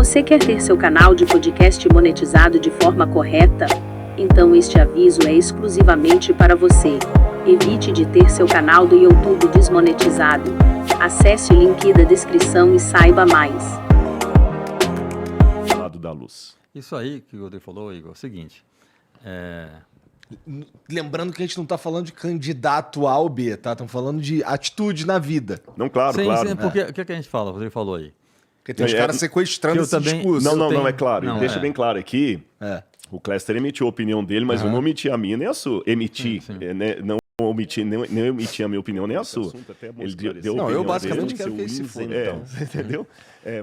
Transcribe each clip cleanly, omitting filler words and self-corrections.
Você quer ter seu canal de podcast monetizado de forma correta? Então este aviso é exclusivamente para você. Evite de ter seu canal do YouTube desmonetizado. Acesse o link da descrição e saiba mais. Lado da luz. Isso aí que o Rodrigo falou, Igor, é o seguinte. Lembrando que a gente não está falando de candidato A ou B, tá? Estamos falando de atitude na vida. Não, claro, Sim, claro. sim, porque o que a gente fala? O Rodrigo falou aí. Porque tem os caras sequestrando esse discurso. Não, é claro. Não, deixa bem claro aqui. O Cléster emitiu a opinião dele, mas eu não omiti a minha nem a sua. Não omiti a minha opinião nem a sua. Ele deu não, eu basicamente dele, quero que ele se foda, então. Entendeu?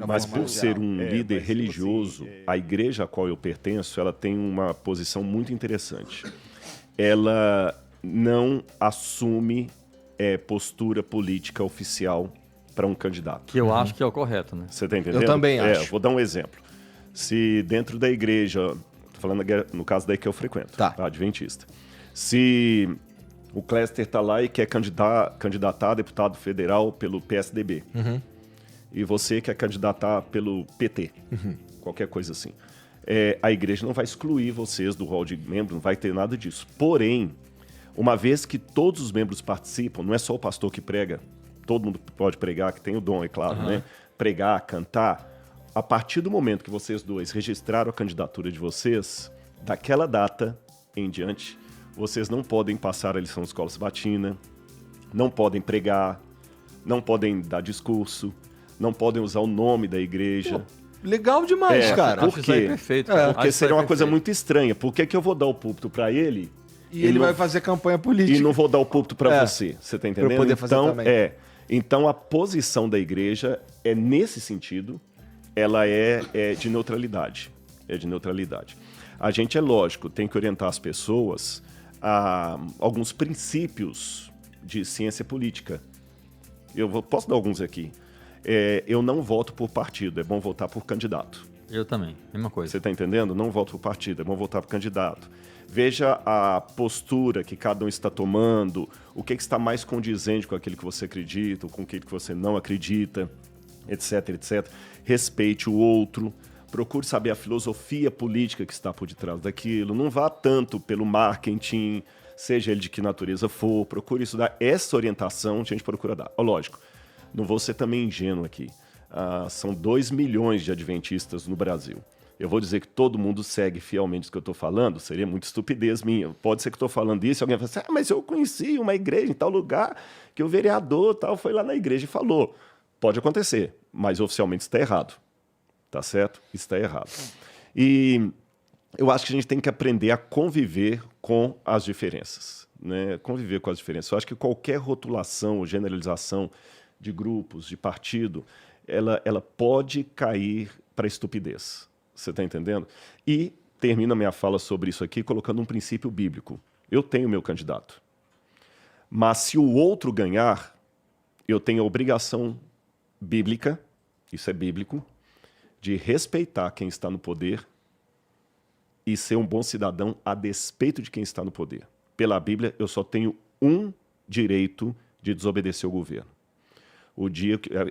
Mas por ser um líder religioso, a igreja a qual eu pertenço, ela tem uma posição muito interessante. Ela não assume postura política oficial para um candidato. Que eu acho que é o correto, né? Você está entendendo? Eu também acho. Vou dar um exemplo. Se dentro da igreja, tô falando no caso daí que eu frequento, tá, adventista. Se o Cléster está lá e quer candidatar a deputado federal pelo PSDB, e você quer candidatar pelo PT, qualquer coisa assim, a igreja não vai excluir vocês do rol de membro, não vai ter nada disso. Porém, uma vez que todos os membros participam, não é só o pastor que prega, todo mundo pode pregar, que tem o dom, é claro, né? Pregar, cantar. A partir do momento que vocês dois registraram a candidatura de vocês, daquela data em diante, vocês não podem passar a lição de escola sabatina, não podem pregar, não podem dar discurso, não podem usar o nome da igreja. Pô, legal demais, cara. Por quê? Perfeito, Porque seria uma coisa muito estranha. Por que eu vou dar o púlpito para ele e ele vai fazer campanha política? E não vou dar o púlpito para você. Você tá entendendo? Pra eu poder fazer também. Então a posição da igreja é nesse sentido, ela é de neutralidade. É de neutralidade. A gente, é lógico, tem que orientar as pessoas a alguns princípios de ciência política. Posso dar alguns aqui. Eu não voto por partido, é bom votar por candidato. Eu também, mesma coisa. Você está entendendo? Não voto por partido, é bom votar por candidato. Veja a postura que cada um está tomando, o que está mais condizente com aquilo que você acredita, com aquilo que você não acredita, etc, etc. Respeite o outro, procure saber a filosofia política que está por detrás daquilo, não vá tanto pelo marketing, seja ele de que natureza for, procure estudar essa orientação, a gente procura dar. Lógico, não vou ser também ingênuo aqui. São 2 milhões de adventistas no Brasil. Eu vou dizer que todo mundo segue fielmente o que eu estou falando? Seria muita estupidez minha. Pode ser que eu estou falando isso e alguém fala assim, mas eu conheci uma igreja em tal lugar que o vereador tal foi lá na igreja e falou. Pode acontecer, mas oficialmente está errado. Tá certo? Está errado. E eu acho que a gente tem que aprender a conviver com as diferenças. Né? Conviver com as diferenças. Eu acho que qualquer rotulação ou generalização de grupos, de partido, ela pode cair para estupidez. Você está entendendo? E termino a minha fala sobre isso aqui colocando um princípio bíblico. Eu tenho meu candidato. Mas se o outro ganhar, eu tenho a obrigação bíblica, isso é bíblico, de respeitar quem está no poder e ser um bom cidadão a despeito de quem está no poder. Pela Bíblia, eu só tenho um direito de desobedecer o governo.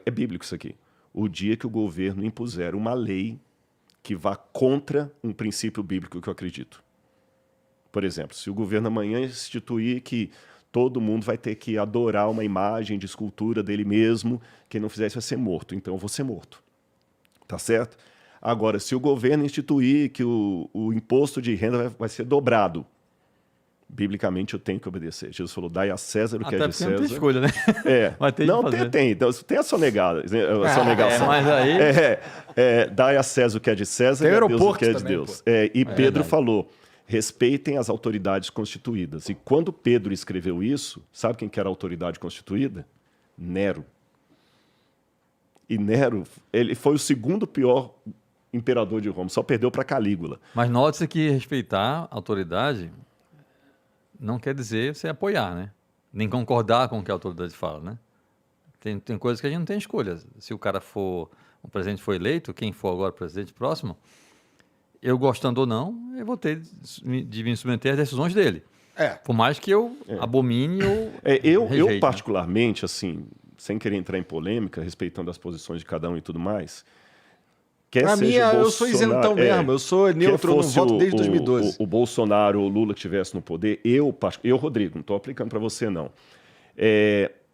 É bíblico isso aqui. O dia que o governo impuser uma lei que vá contra um princípio bíblico que eu acredito. Por exemplo, se o governo amanhã instituir que todo mundo vai ter que adorar uma imagem de escultura dele mesmo, quem não fizer isso vai ser morto, então eu vou ser morto. Tá certo? Agora, se o governo instituir que o imposto de renda vai ser dobrado, biblicamente eu tenho que obedecer. Jesus falou, dai a César o que é de César. Não tem escolha, né? Mas tem não, tem. Então, tem a sonegação. Mas aí... dai a César o que é de César e a Deus o que é de Deus. E Pedro falou, respeitem as autoridades constituídas. E quando Pedro escreveu isso, sabe quem que era a autoridade constituída? Nero. E Nero, ele foi o segundo pior imperador de Roma, só perdeu para Calígula. Mas note-se que respeitar a autoridade não quer dizer você apoiar, né? Nem concordar com o que a autoridade fala, né? Tem coisas que a gente não tem escolha. Se o presidente for eleito, quem for agora presidente próximo, eu gostando ou não, eu vou ter de me submeter às decisões dele. Por mais que eu abomine ou rejeite, eu particularmente, assim, sem querer entrar em polêmica, respeitando as posições de cada um e tudo mais, quer A seja minha, o eu sou Bolsonaro- isentão mesmo, eu sou neutro, eu não fosse voto desde 2012. O Bolsonaro ou o Lula que estivesse no poder, eu, Rodrigo, não estou aplicando para você, não.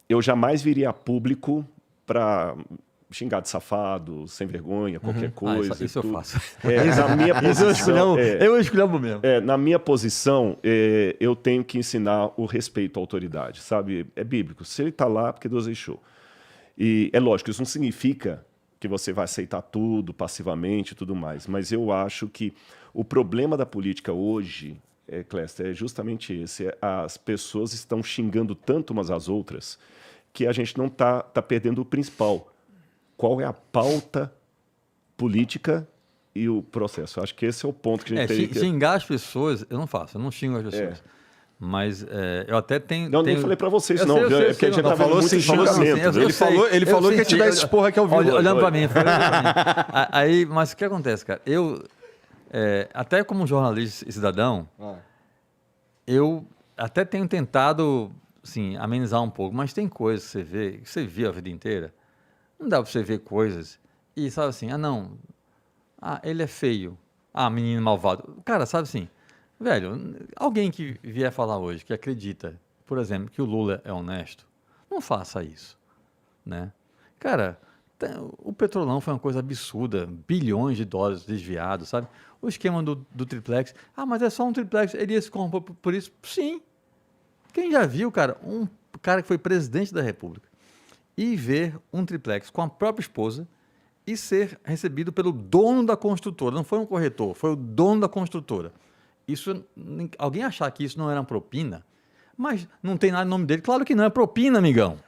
Eu jamais viria a público para xingar de safado, sem vergonha, qualquer coisa. Isso eu faço. Na minha posição, eu escolho mesmo. na minha posição, eu tenho que ensinar o respeito à autoridade, sabe? É bíblico. Se ele está lá, porque Deus deixou. E é lógico, isso não significa que você vai aceitar tudo passivamente e tudo mais, mas eu acho que o problema da política hoje, Cléster, é justamente esse. As pessoas estão xingando tanto umas às outras que a gente não tá perdendo o principal. Qual é a pauta política e o processo? Acho que esse é o ponto que a gente tem que... Xingar as pessoas, eu não faço, eu não xingo as pessoas. Mas eu até tenho... Não, nem falei pra vocês, Eu não. sei, eu sei, é porque a gente já não, tá vendo muito xingamento. Ele falou que ia te dar esse porra aqui ao vivo. Olhando pra mim. Aí, mas o que acontece, cara? Eu, até como jornalista e cidadão, eu até tenho tentado, assim, amenizar um pouco, mas tem coisas que você vê, que você viu a vida inteira, não dá pra você ver coisas e sabe assim, ele é feio, menino malvado. Cara, sabe assim, velho, alguém que vier falar hoje, que acredita, por exemplo, que o Lula é honesto, não faça isso, né? Cara, o Petrolão foi uma coisa absurda, bilhões de dólares desviados, sabe? O esquema do triplex, mas é só um triplex, ele ia se corromper por isso? Sim. Quem já viu, cara, um cara que foi presidente da República e ver um triplex com a própria esposa e ser recebido pelo dono da construtora, não foi um corretor, foi o dono da construtora. Isso, alguém achar que isso não era uma propina, mas não tem nada no nome dele, claro que não, é propina, amigão.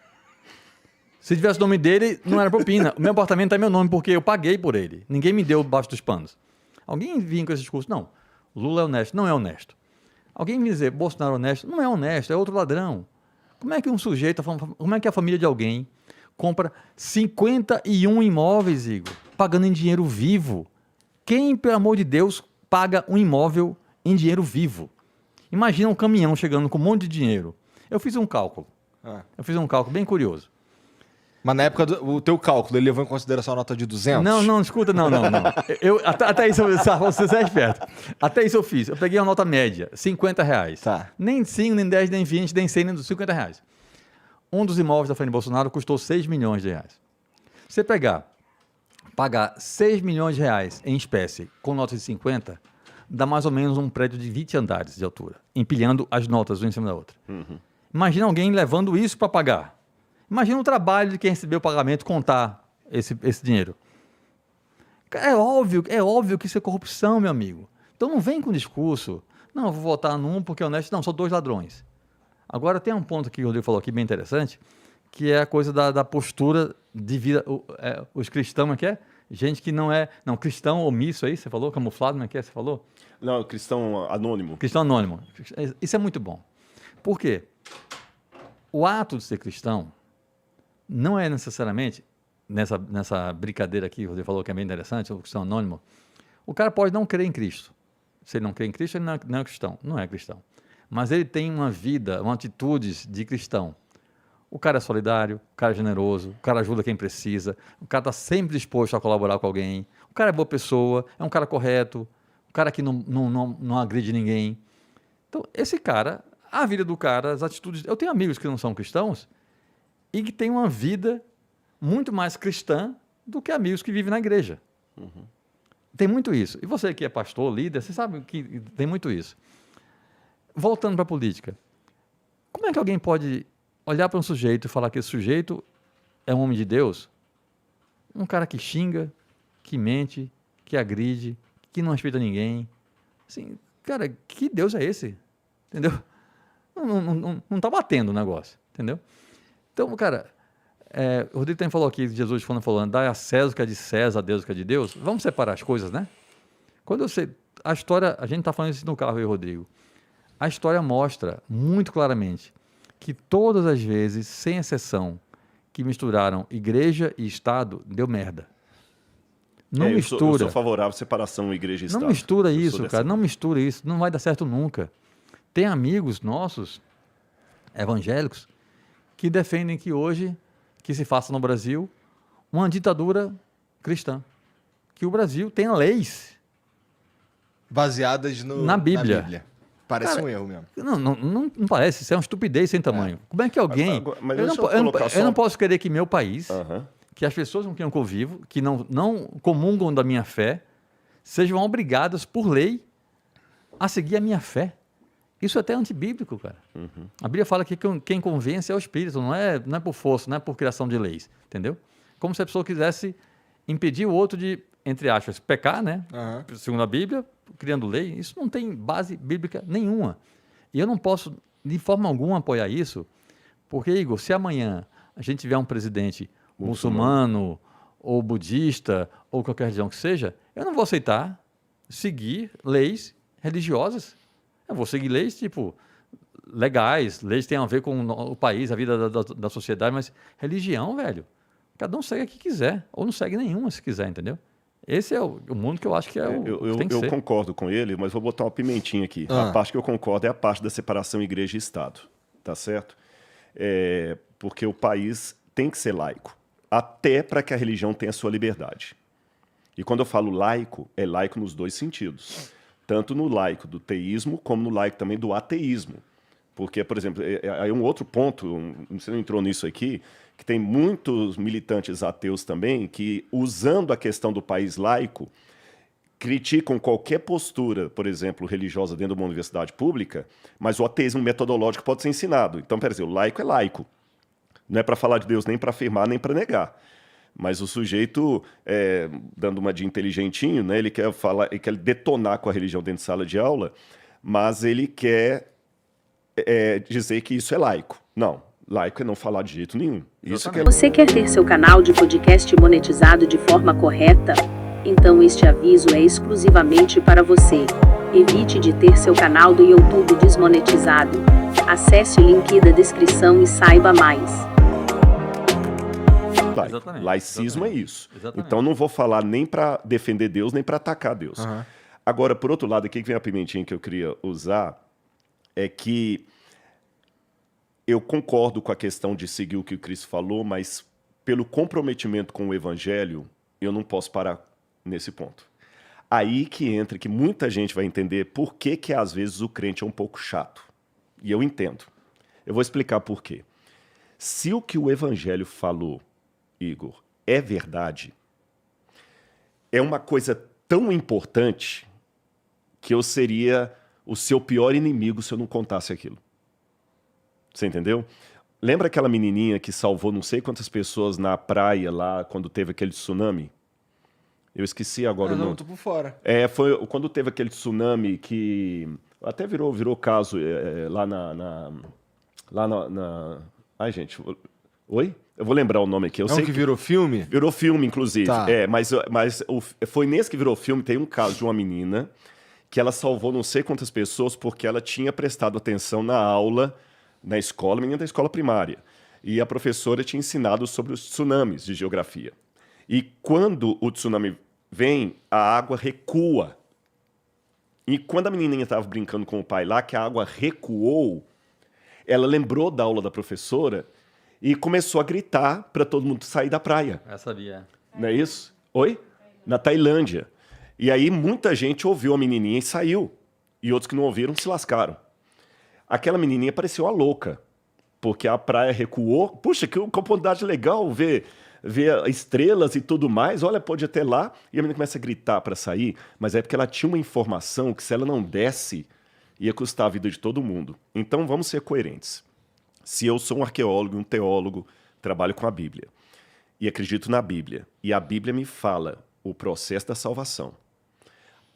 Se tivesse o nome dele, não era propina. O meu apartamento é meu nome porque eu paguei por ele. Ninguém me deu debaixo dos panos. Alguém vinha com esse discurso, não, Lula é honesto, não é honesto. Alguém me dizer, Bolsonaro é honesto, não é honesto, é outro ladrão. Como é que um sujeito, como é que a família de alguém compra 51 imóveis, Igor, pagando em dinheiro vivo? Quem, pelo amor de Deus, paga um imóvel em dinheiro vivo? Imagina um caminhão chegando com um monte de dinheiro. Eu fiz um cálculo. Bem curioso. Mas na época, o teu cálculo, ele levou em consideração a nota de 200? Não, escuta, não. Até isso, você é esperto. Até isso eu fiz. Eu peguei uma nota média, R$50. Tá. Nem 5, nem 10, nem 20, nem 100, nem R$50. Um dos imóveis da família Bolsonaro custou R$6 milhões. Você pagar R$6 milhões em espécie com notas de 50, dá mais ou menos um prédio de 20 andares de altura, empilhando as notas uma em cima da outra. Uhum. Imagina alguém levando isso para pagar. Imagina o trabalho de quem recebeu o pagamento contar esse dinheiro. É óbvio que isso é corrupção, meu amigo. Então não vem com discurso. Não, eu vou votar num porque é honesto. Não, são dois ladrões. Agora tem um ponto que o Rodrigo falou aqui bem interessante, que é a coisa da postura de vida. Os cristãos, como é que é? Gente que não é... Não, cristão omisso aí, você falou? Camuflado, como é que é? Você falou? Não, cristão anônimo. Cristão anônimo. Isso é muito bom. Por quê? O ato de ser cristão não é necessariamente, nessa brincadeira aqui, você falou que é bem interessante, o cristão anônimo, o cara pode não crer em Cristo. Se ele não crê em Cristo, ele não é cristão. Não é cristão. Mas ele tem uma vida, uma atitude de cristão. O cara é solidário, o cara é generoso, o cara ajuda quem precisa, o cara está sempre disposto a colaborar com alguém, o cara é boa pessoa, é um cara correto, um cara que não agride ninguém. Então, esse cara, a vida do cara, as atitudes... Eu tenho amigos que não são cristãos e que têm uma vida muito mais cristã do que amigos que vivem na igreja. Uhum. Tem muito isso. E você que é pastor, líder, você sabe que tem muito isso. Voltando para a política, como é que alguém pode olhar para um sujeito e falar que esse sujeito é um homem de Deus? Um cara que xinga, que mente, que agride, que não respeita ninguém. Assim, cara, que Deus é esse? Entendeu? Não está batendo o negócio, entendeu? Então, cara, o Rodrigo também falou aqui, Jesus falando, dá a César o que é de César, a Deus o que é de Deus. Vamos separar as coisas, né? A história, a gente está falando isso no carro, eu e o Rodrigo. A história mostra muito claramente que todas as vezes, sem exceção, que misturaram igreja e Estado, deu merda. Não mistura. Eu sou favorável à separação igreja e Estado. Não mistura isso, cara. Não mistura isso. Não vai dar certo nunca. Tem amigos nossos, evangélicos, que defendem que hoje, que se faça no Brasil, uma ditadura cristã. que o Brasil tenha leis Baseadas na Bíblia. Parece Cara, um erro mesmo. Não parece, isso é uma estupidez sem tamanho. Como é que alguém... Mas eu, deixa não, eu colocar eu não posso querer que meu país, Aham. que as pessoas com quem eu convivo, que não comungam da minha fé, sejam obrigadas por lei a seguir a minha fé. Isso é até antibíblico, cara. A Bíblia fala que quem convence é o Espírito, não é por força, não é por criação de leis, entendeu? Como se a pessoa quisesse impedir o outro de, entre aspas, pecar, né? Segundo a Bíblia, criando lei. Isso não tem base bíblica nenhuma. E eu não posso, de forma alguma, apoiar isso, porque, Igor, se amanhã a gente tiver um presidente muçulmano ou budista ou qualquer religião que seja, eu não vou aceitar seguir leis religiosas. Eu vou seguir leis, tipo, legais, leis que têm a ver com o país, a vida da sociedade, mas religião, velho, cada um segue a que quiser, ou não segue nenhuma se quiser, entendeu? Esse é o mundo que eu acho que é o que tem que ser. Eu concordo com ele, mas vou botar uma pimentinha aqui. A parte que eu concordo é a parte da separação igreja e Estado, tá certo? Porque o país tem que ser laico, até para que a religião tenha sua liberdade. E quando eu falo laico, é laico nos dois sentidos. Tanto no laico do teísmo, como no laico também do ateísmo. Porque, por exemplo, aí um outro ponto, você não entrou nisso aqui, que tem muitos militantes ateus também que, usando a questão do país laico, criticam qualquer postura, por exemplo, religiosa dentro de uma universidade pública, mas o ateísmo metodológico pode ser ensinado. Então, quer dizer, o laico é laico. Não é para falar de Deus nem para afirmar, nem para negar. Mas o sujeito, dando uma de inteligentinho, né, ele quer falar, ele quer detonar com a religião dentro de sala de aula, mas ele quer dizer que isso é laico. Não, laico é não falar de jeito nenhum. Isso que é... Você quer ter seu canal de podcast monetizado de forma correta? Então este aviso é exclusivamente para você. Evite de ter seu canal do YouTube desmonetizado. Acesse o link da descrição e saiba mais. Laicismo é isso. Exatamente. Então não vou falar nem para defender Deus, nem para atacar Deus. Agora, por outro lado, aqui que vem a pimentinha que eu queria usar, é que eu concordo com a questão de seguir o que o Cristo falou, mas pelo comprometimento com o Evangelho, eu não posso parar nesse ponto. Aí que entra, que muita gente vai entender por que às vezes o crente é um pouco chato. E eu entendo. Eu vou explicar por quê. Se o que o Evangelho falou, Igor, é verdade, é uma coisa tão importante que eu seria o seu pior inimigo se eu não contasse aquilo. Você entendeu? Lembra aquela menininha que salvou não sei quantas pessoas na praia lá quando teve aquele tsunami? Eu esqueci agora o nome. Não, tô por fora. Foi quando teve aquele tsunami que até virou caso lá na... Ai, gente... Oi? Eu vou lembrar o nome aqui. Eu sei que virou filme? Virou filme, inclusive. Tá. Foi nesse que virou filme, tem um caso de uma menina que ela salvou não sei quantas pessoas porque ela tinha prestado atenção na aula, na escola, menina da escola primária. E a professora tinha ensinado sobre os tsunamis de geografia. E quando o tsunami vem, a água recua. E quando a menininha estava brincando com o pai lá, que a água recuou, ela lembrou da aula da professora e começou a gritar para todo mundo sair da praia. Eu sabia. Não é isso? Oi? Na Tailândia. E aí muita gente ouviu a menininha e saiu. E outros que não ouviram se lascaram. Aquela menininha pareceu uma louca, porque a praia recuou. Puxa, que oportunidade legal ver estrelas e tudo mais. Olha, pode até lá. E a menina começa a gritar para sair, mas é porque ela tinha uma informação que se ela não desse, ia custar a vida de todo mundo. Então vamos ser coerentes. Se eu sou um arqueólogo, um teólogo, trabalho com a Bíblia e acredito na Bíblia, e a Bíblia me fala o processo da salvação,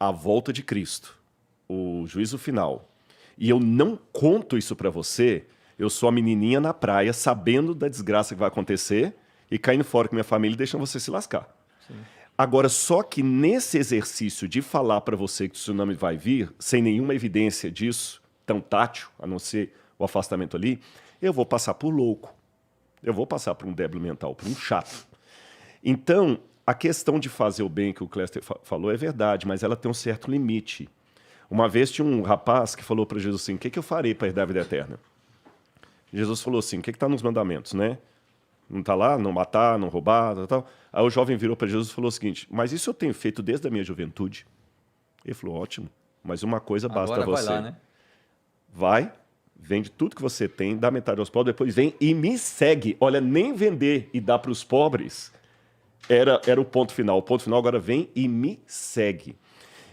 a volta de Cristo, o juízo final, e eu não conto isso para você, eu sou a menininha na praia sabendo da desgraça que vai acontecer e caindo fora com minha família e deixando você se lascar. Sim. Agora, só que nesse exercício de falar para você que o tsunami vai vir, sem nenhuma evidência disso, tão tátil, a não ser o afastamento ali, eu vou passar por louco. Eu vou passar por um débil mental, por um chato. Então, a questão de fazer o bem que o Cléster falou é verdade, mas ela tem um certo limite. Uma vez tinha um rapaz que falou para Jesus assim, o que eu farei para herdar a vida eterna? Jesus falou assim, o que está nos mandamentos, né? Não está lá? Não matar, não roubar, tal. Aí o jovem virou para Jesus e falou o seguinte, mas isso eu tenho feito desde a minha juventude. Ele falou, ótimo, mas uma coisa basta a Agora vai você. lá, né? Vai, vende tudo que você tem, dá metade aos pobres, depois vem e me segue. Olha, nem vender e dar para os pobres era o ponto final. O ponto final agora vem e me segue.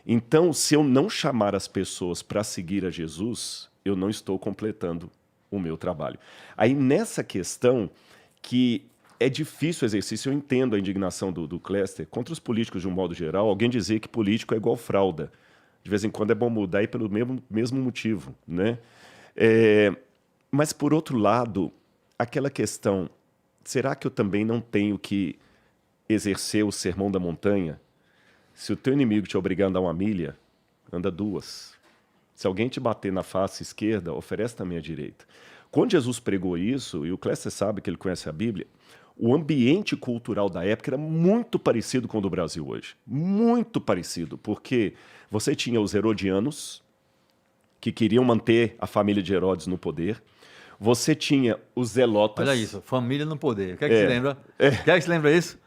Então, se eu não chamar as pessoas para seguir a Jesus, eu não estou completando o meu trabalho. Aí, nessa questão que é difícil o exercício, eu entendo a indignação do Cléster contra os políticos de um modo geral, alguém dizer que político é igual fralda. De vez em quando é bom mudar e pelo mesmo motivo, né? Mas, por outro lado, aquela questão, será que eu também não tenho que exercer o sermão da montanha? Se o teu inimigo te obrigar a andar 1 milha, anda 2. Se alguém te bater na face esquerda, oferece também a direita. Quando Jesus pregou isso, e o Cléster sabe que ele conhece a Bíblia, o ambiente cultural da época era muito parecido com o do Brasil hoje. Muito parecido, porque você tinha os herodianos, que queriam manter a família de Herodes no poder. Você tinha os zelotas. Olha isso, família no poder. O que é que se lembra? O que é que se lembra isso?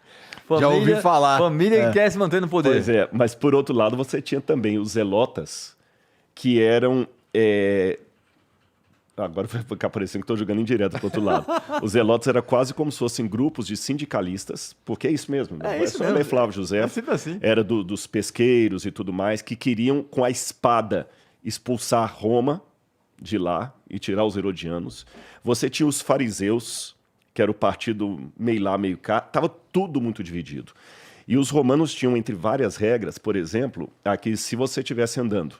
Já ouvi falar. Família que quer se manter no poder. Pois é, mas por outro lado você tinha também os zelotas, que eram... Agora vai ficar parecendo que estou jogando indireto para o outro lado. Os zelotas eram quase como se fossem grupos de sindicalistas, porque é isso mesmo. É isso só mesmo. ler Flávio José. É sempre assim. Era dos pesqueiros e tudo mais, que queriam, com a espada, expulsar Roma de lá e tirar os herodianos. Você tinha os fariseus, que era o partido meio lá, meio cá. Estava tudo muito dividido. E os romanos tinham, entre várias regras, por exemplo, aqui, se você estivesse andando,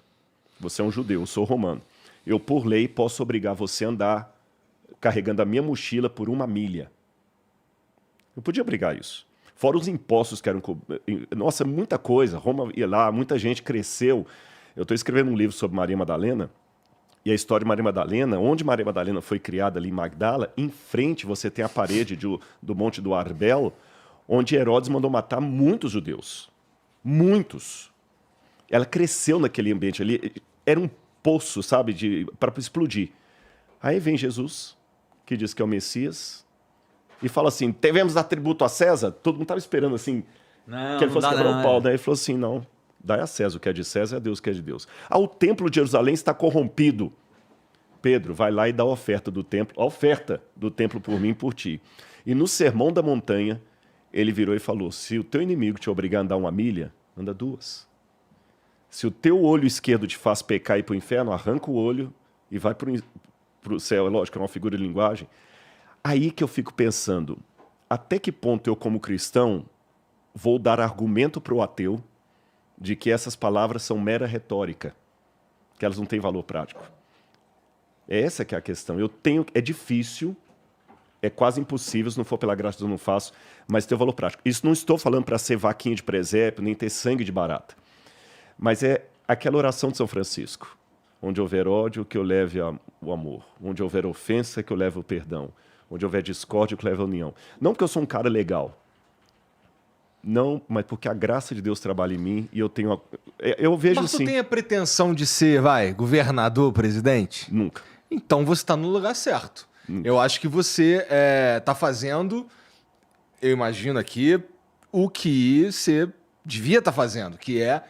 você é um judeu, eu sou romano, eu, por lei, posso obrigar você a andar carregando a minha mochila por 1 milha. Eu podia obrigar isso. Fora os impostos que eram... Nossa, muita coisa. Roma ia lá, muita gente cresceu. Eu estou escrevendo um livro sobre Maria Madalena, e a história de Maria Madalena, onde Maria Madalena foi criada ali em Magdala, em frente você tem a parede do Monte do Arbel, onde Herodes mandou matar muitos judeus. Muitos. Ela cresceu naquele ambiente ali. Era um poço, sabe, para explodir. Aí vem Jesus, que diz que é o Messias, e fala assim, devemos dar tributo a César? Todo mundo estava esperando assim, que ele fosse quebrar o pau. Daí ele falou assim, não, dai a César o que é de César e a Deus o que é de Deus. O templo de Jerusalém está corrompido. Pedro, vai lá e dá a oferta do templo por mim e por ti. E no Sermão da Montanha, ele virou e falou, se o teu inimigo te obrigar a andar 1 milha, anda 2. Se o teu olho esquerdo te faz pecar e ir para o inferno, arranca o olho e vai para o céu. É lógico, é uma figura de linguagem. Aí que eu fico pensando, até que ponto eu, como cristão, vou dar argumento para o ateu de que essas palavras são mera retórica, que elas não têm valor prático. Essa que é a questão. É difícil, é quase impossível, se não for pela graça de Deus eu não faço, mas tem valor prático. Isso não estou falando para ser vaquinha de presépio, nem ter sangue de barata. Mas é aquela oração de São Francisco. Onde houver ódio, que eu leve o amor. Onde houver ofensa, que eu leve o perdão. Onde houver discórdia, que eu leve a união. Não porque eu sou um cara legal. Não, mas porque a graça de Deus trabalha em mim e eu tenho... Eu vejo Mas tu assim... tem a pretensão de ser, governador, presidente? Nunca. Então você está no lugar certo. Eu acho que você está fazendo, eu imagino aqui, o que você devia estar fazendo, que é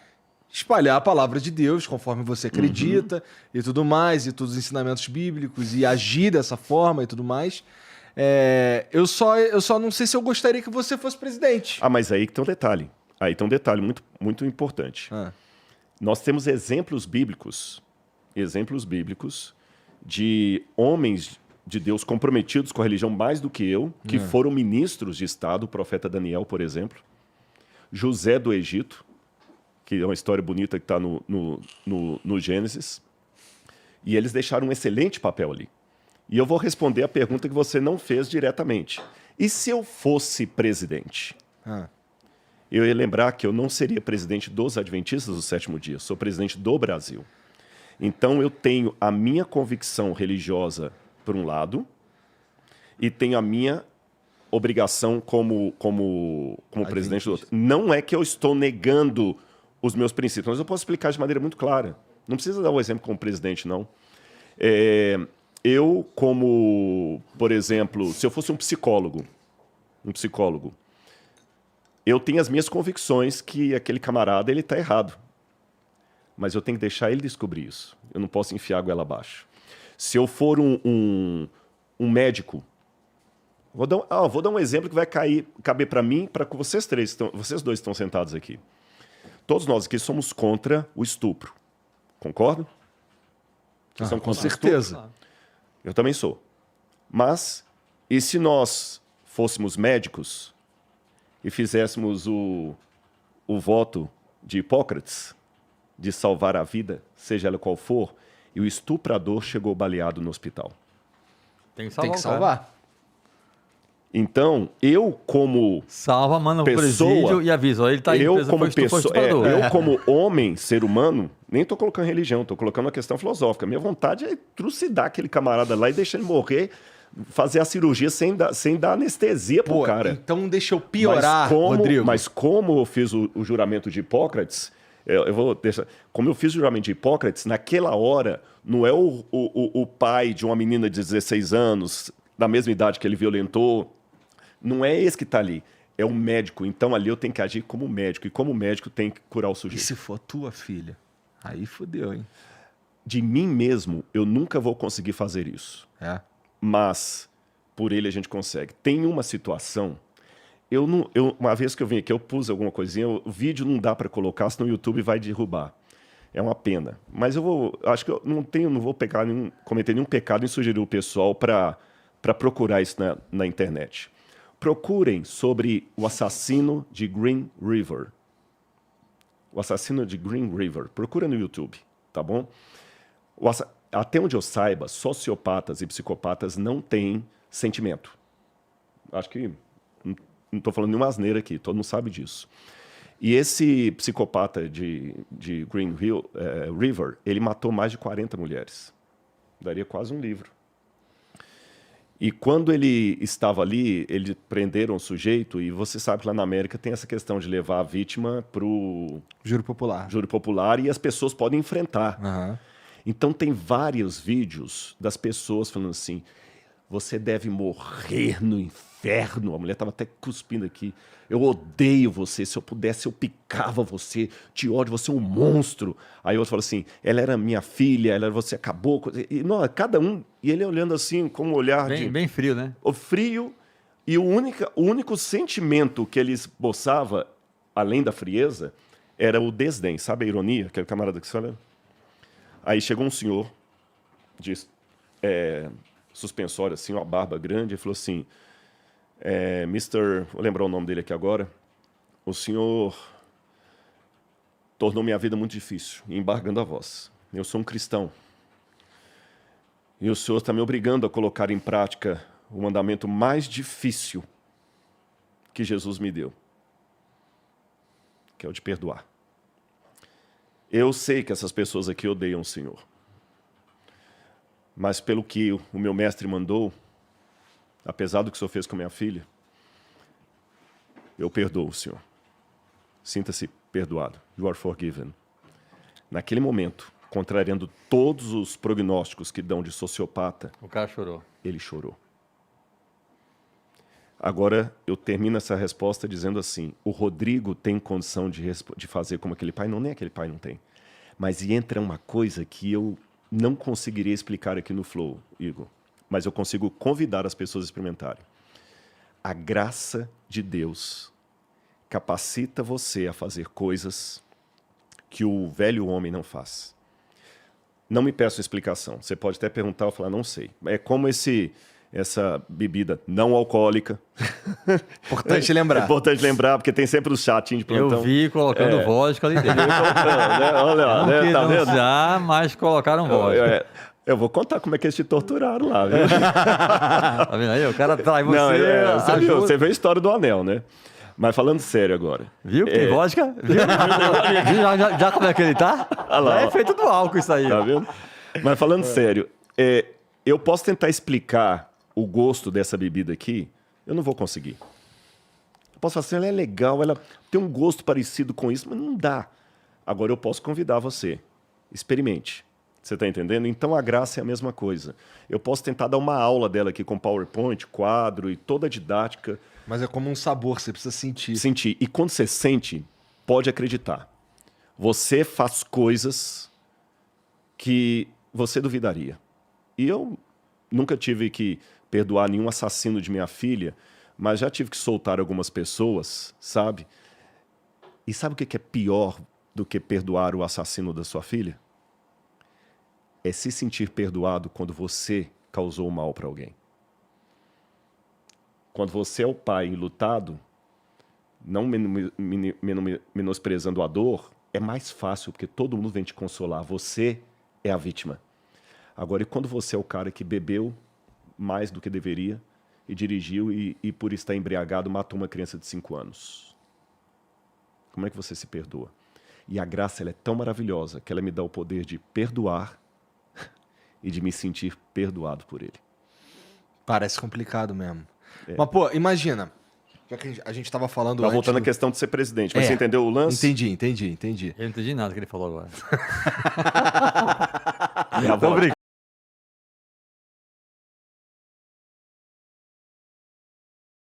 espalhar a palavra de Deus conforme você acredita e tudo mais, e todos os ensinamentos bíblicos, e agir dessa forma e tudo mais. Eu só não sei se eu gostaria que você fosse presidente. Mas aí que tem um detalhe. Aí tem um detalhe muito, muito importante. Nós temos exemplos bíblicos de homens de Deus comprometidos com a religião mais do que eu, que foram ministros de Estado, o profeta Daniel, por exemplo, José do Egito, que é uma história bonita que está no Gênesis, e eles deixaram um excelente papel ali. E eu vou responder a pergunta que você não fez diretamente. E se eu fosse presidente? Eu ia lembrar que eu não seria presidente dos Adventistas do Sétimo Dia, sou presidente do Brasil. Então eu tenho a minha convicção religiosa por um lado e tenho a minha obrigação como presidente do outro. Não é que eu estou negando os meus princípios, mas eu posso explicar de maneira muito clara. Não precisa dar o exemplo como presidente, não. Eu, por exemplo, se eu fosse um psicólogo, um psicólogo. Eu tenho as minhas convicções que aquele camarada ele está errado. Mas eu tenho que deixar ele descobrir isso. Eu não posso enfiar a goela abaixo. Se eu for um médico, vou dar um exemplo que vai caber para mim, para vocês vocês dois estão sentados aqui. Todos nós aqui somos contra o estupro. Concordam? Vocês são Com contra o certeza. estupro? Eu também sou. Mas, e se nós fôssemos médicos e fizéssemos o voto de Hipócrates, de salvar a vida, seja ela qual for, e o estuprador chegou baleado no hospital? Tem que Tem salvar. que o cara. salvar. Então, eu como Salva, manda pro Pessoa, presídio e avisa. Ó, ele tá aí, eu preso, como foi pessoa, estuprador. eu como homem, ser humano, nem estou colocando religião, estou colocando uma questão filosófica. Minha vontade é trucidar aquele camarada lá e deixar ele morrer, fazer a cirurgia sem dar anestesia pro Pô, cara. então deixa eu piorar, Rodrigo. Mas como eu fiz o juramento de Hipócrates, eu vou deixar. Como eu fiz o juramento de Hipócrates, naquela hora, não é o pai de uma menina de 16 anos, da mesma idade que ele violentou, não é esse que está ali. É o médico. Então ali eu tenho que agir como médico. E como médico tem que curar o E sujeito. se for tua filha? Aí fodeu, hein? De mim mesmo, eu nunca vou conseguir fazer isso. É. Mas por ele a gente consegue. Tem uma situação. Uma vez que eu vim aqui, eu pus alguma coisinha. O vídeo não dá para colocar, senão o YouTube vai derrubar. É uma pena. Mas acho que eu não vou cometer nenhum pecado em sugerir o pessoal para procurar isso na internet. Procurem sobre o assassino de Green River. O assassino de Green River. Procura no YouTube, tá bom? Até onde eu saiba, sociopatas e psicopatas não têm sentimento. Acho que não estou falando nenhuma asneira aqui, todo mundo sabe disso. E esse psicopata de Green River, ele matou mais de 40 mulheres. Daria quase um livro. E quando ele estava ali, eles prenderam o sujeito, e você sabe que lá na América tem essa questão de levar a vítima para o Júri popular. júri popular e as pessoas podem enfrentar. Aham. Então tem vários vídeos das pessoas falando assim, você deve morrer no inferno. A mulher estava até cuspindo aqui. Eu odeio você, se eu pudesse eu picava você, te ódio, você é um monstro. Aí outro fala assim, ela era minha filha, você acabou. E, não, cada um, e ele olhando assim com um olhar Bem frio, né? o frio, e o único sentimento que ele esboçava, além da frieza, era o desdém. Sabe a ironia? Aquele camarada que você fala. Aí chegou um senhor de suspensório, assim, uma barba grande, e falou assim, vou lembrar o nome dele aqui agora, o senhor tornou minha vida muito difícil, embargando a voz. Eu sou um cristão. E o senhor está me obrigando a colocar em prática o mandamento mais difícil que Jesus me deu, que é o de perdoar. Eu sei que essas pessoas aqui odeiam o Senhor. Mas pelo que o meu mestre mandou, apesar do que o Senhor fez com a minha filha, eu perdoo o Senhor. Sinta-se perdoado. You are forgiven. Naquele momento, contrariando todos os prognósticos que dão de sociopata, O cara chorou. ele chorou. Agora, eu termino essa resposta dizendo assim, o Rodrigo tem condição de fazer como aquele pai? Não, nem aquele pai não tem. Mas entra uma coisa que eu não conseguiria explicar aqui no Flow, Igor. Mas eu consigo convidar as pessoas a experimentarem. A graça de Deus capacita você a fazer coisas que o velho homem não faz. Não me peça explicação. Você pode até perguntar ou falar, não sei. É como essa bebida não alcoólica. Importante lembrar. É importante lembrar, porque tem sempre o chatinho de plantão. Eu vi colocando vodka ali dentro. Olha lá, Não né? quis Tá vendo? denunciar, mas colocaram vodka. Eu vou contar como é que eles te torturaram lá, viu? Tá vendo aí? O cara trai você. Não, ajuda. você viu a história do anel, né? Mas falando sério agora. Viu que tem vodka? Viu? Viu já como é que ele tá? lá, Já é ó. feito do álcool isso aí. Tá vendo? Mas falando sério, eu posso tentar explicar o gosto dessa bebida aqui, eu não vou conseguir. Eu posso falar assim, ela é legal, ela tem um gosto parecido com isso, mas não dá. Agora eu posso convidar você. Experimente. Você está entendendo? Então a graça é a mesma coisa. Eu posso tentar dar uma aula dela aqui com PowerPoint, quadro e toda a didática. Mas é como um sabor, você precisa sentir. Sentir. E quando você sente, pode acreditar. Você faz coisas que você duvidaria. E eu nunca tive que perdoar nenhum assassino de minha filha, mas já tive que soltar algumas pessoas, sabe? E sabe o que é pior do que perdoar o assassino da sua filha? É se sentir perdoado quando você causou mal para alguém. Quando você é o pai enlutado, não menosprezando a dor, é mais fácil, porque todo mundo vem te consolar. Você é a vítima. Agora, e quando você é o cara que bebeu mais do que deveria e dirigiu e por estar embriagado, matou uma criança de 5 anos? Como é que você se perdoa? E a graça ela é tão maravilhosa que ela me dá o poder de perdoar e de me sentir perdoado por ele. Parece complicado mesmo. Mas, pô, imagina. Já que a gente tava falando Tá voltando à questão de ser presidente. Mas você entendeu o lance? Entendi. Eu não entendi nada que ele falou agora. Minha avó.